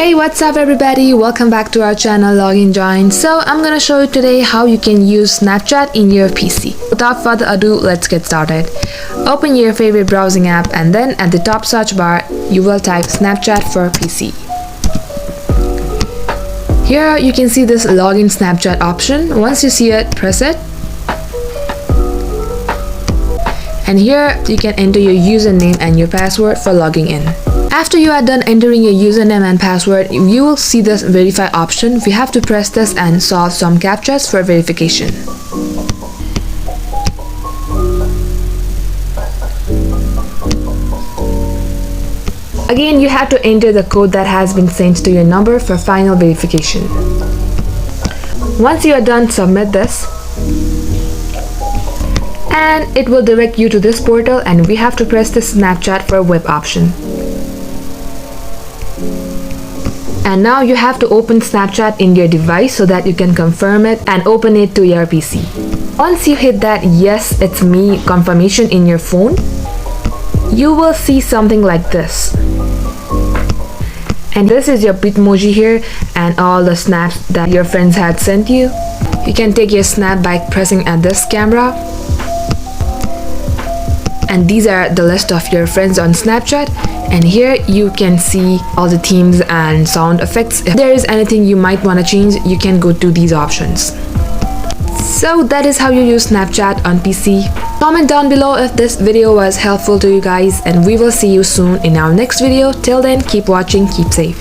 Hey, what's up everybody, welcome back to our channel Login Join. So I'm gonna show you today how you can use Snapchat in your PC. Without further ado, let's get started. Open your favorite browsing app and then at the top search bar you will type Snapchat for PC. Here you can see this login Snapchat option. Once you see it, press it. And here you can enter your username and your password for logging in. After you are done entering your username and password, you will see this verify option. We have to press this and solve some captchas for verification. Again, you have to enter the code that has been sent to your number for final verification. Once you are done, submit this. And it will direct you to this portal and we have to press the Snapchat for web option. And now you have to open Snapchat in your device so that you can confirm it and open it to your PC. Once you hit that yes it's me confirmation in your phone, you will see something like this. And this is your Bitmoji here and all the snaps that your friends had sent you. You can take your snap by pressing at this camera. And these are the list of your friends on Snapchat. And here you can see all the themes and sound effects. If there is anything you might want to change, you can go to these options. So that is how you use Snapchat on PC. Comment down below if this video was helpful to you guys and we will see you soon in our next video. Till then, keep watching, keep safe.